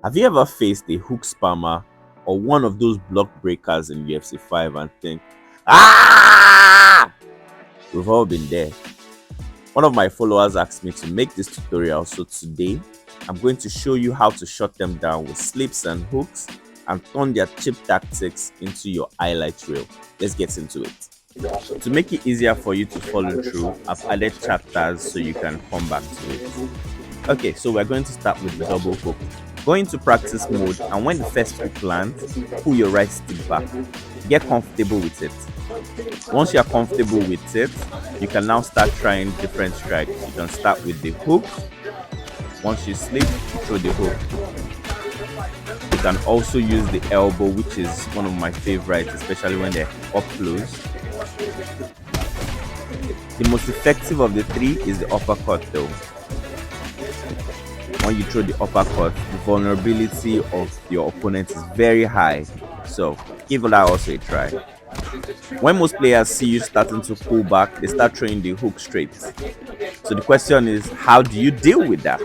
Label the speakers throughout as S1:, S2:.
S1: Have you ever faced a hook spammer or one of those block breakers in UFC 5 and think, ah? We've all been there. One of my followers asked me to make this tutorial, so today I'm going to show you how to shut them down with slips and hooks and turn their cheap tactics into your highlight reel. Let's get into it. To make it easier for you to follow through, I've added chapters so you can come back to it. Okay, so we're going to start with the double hook. Go into practice mode, and when the first hook lands, pull your right stick back. Get comfortable with it. Once you're comfortable with it, you can now start trying different strikes. You can start with the hook. Once you slip, you throw the hook. You can also use the elbow, which is one of my favorites, especially when they're up close. The most effective of the three is the uppercut though. When you throw the uppercut, the vulnerability of your opponent is very high. So give that also a try. When most players see you starting to pull back, they start throwing the hook straight. So the question is, how do you deal with that?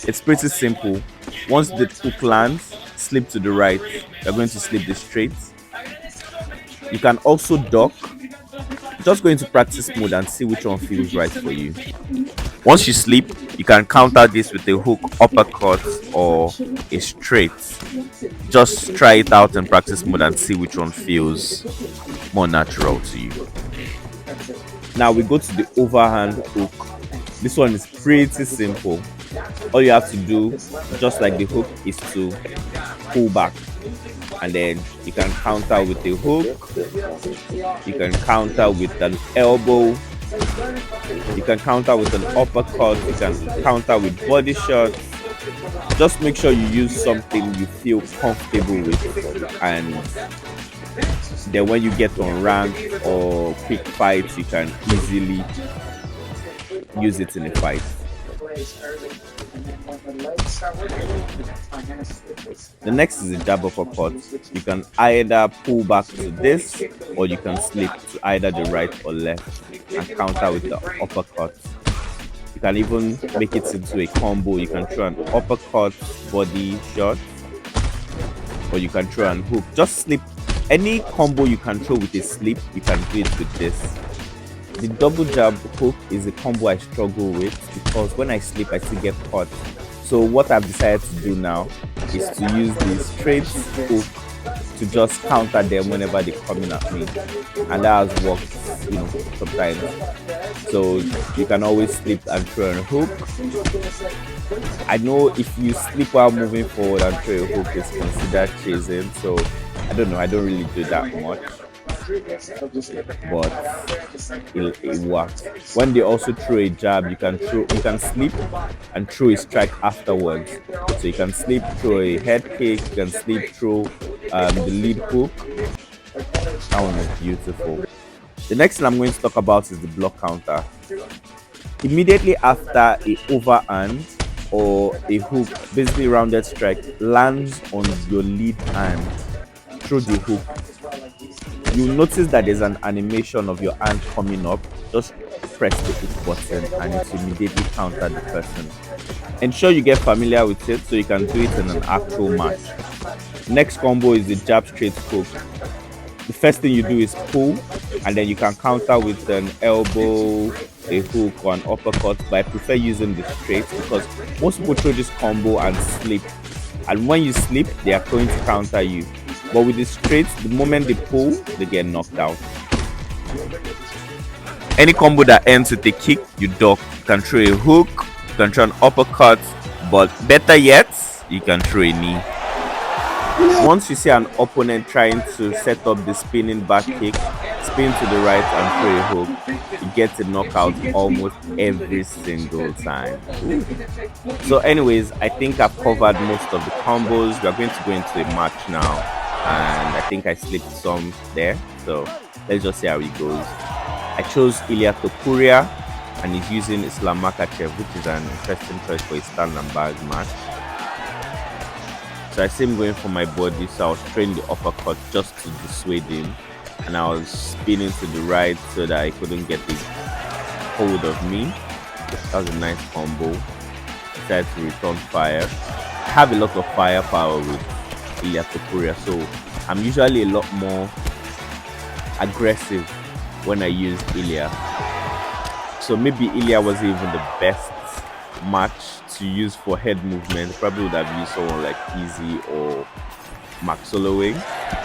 S1: It's pretty simple. Once the hook lands, slip to the right. You're going to slip the straight. You can also duck. Just go into practice mode and see which one feels right for you. Once you slip, you can counter this with a hook, uppercut, or a straight. Just try it out in practice mode and see which one feels more natural to you. Now we go to the overhand hook. This one is pretty simple. All you have to do, just like the hook, is to pull back. And then you can counter with the hook. You can counter with an elbow. You can counter with an uppercut. You can counter with body shots. Just make sure you use something you feel comfortable with, and then when you get on rank or quick fights, you can easily use it in a fight. The next is the jab uppercut. You can either pull back to this, or you can slip to either the right or left and counter with the uppercut. You can even make it into a combo. You can throw an uppercut body shot, or you can throw an hook. Just slip. Any combo you can throw with a slip, you can do it with this. The double jab hook is a combo I struggle with because when I slip, I still get caught. So what I've decided to do now is to use the straight hook to just counter them whenever they're coming at me, and that has worked, sometimes. So you can always slip and throw a hook. I know if you slip while moving forward and throw a hook, it's considered chasing. So I don't know. I don't really do that much, but it works. When they also throw a jab, you can slip and throw a strike afterwards. So you can slip, throw a head kick, you can slip, throw the lead hook. That one is beautiful. The next thing I'm going to talk about is the block counter. Immediately after a overhand or a hook, basically rounded strike, lands on your lead hand, throw the hook. You'll notice that there's an animation of your hand coming up. Just press the hook button and it will immediately counter the person. Ensure you get familiar with it so you can do it in an actual match. Next combo is the jab straight hook. The first thing you do is pull, and then you can counter with an elbow, a hook, or an uppercut, but I prefer using the straight because most people throw this combo and slip, and when you slip, they are going to counter you. But with the straight, the moment they pull, they get knocked out. Any combo that ends with a kick, you duck. You can throw a hook, you can throw an uppercut, but better yet, you can throw a knee. Once you see an opponent trying to set up the spinning back kick, spin to the right and throw a hook, you get a knockout almost every single time. So anyways, I think I've covered most of the combos. We are going to go into a match now, and I think I slipped some there, so let's just see how it goes. I chose Ilya Topuria, and he's using Islam Makhachev, which is an interesting choice for a stand and bag match. So I see him going for my body, so I was throwing the uppercut just to dissuade him, and I was spinning to the right so that he couldn't get the hold of me. That was a nice combo. Decided to return fire. have a lot of firepower with Ilya Topuria, so I'm usually a lot more aggressive when I use Ilya. So maybe Ilya wasn't even the best match to use for head movement. Probably would have used someone like Easy or Max Holloway.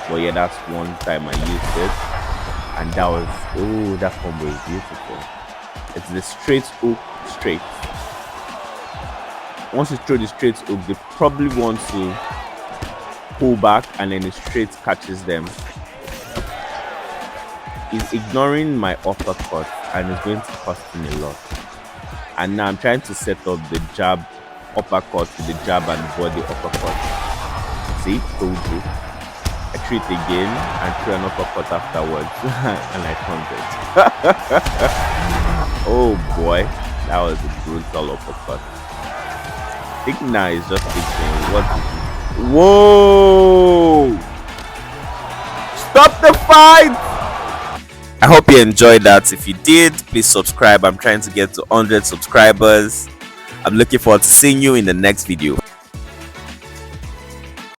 S1: But yeah, that's one time I used it. And that was, oh, that combo is beautiful. It's the straight hook, straight. Once you throw the straight hook, they probably want to pull back and then the straight catches them. He's ignoring my uppercut and it's going to cost him a lot. And now I'm trying to set up the jab uppercut to the jab and body uppercut. See, told you. I treat again and throw an uppercut afterwards and I counted. Oh boy, that was a brutal uppercut. I think now it's just thinking, what is it? Whoa! Stop the fight! I hope you enjoyed that. If you did, please subscribe. I'm trying to get to 100 subscribers. I'm looking forward to seeing you in the next video.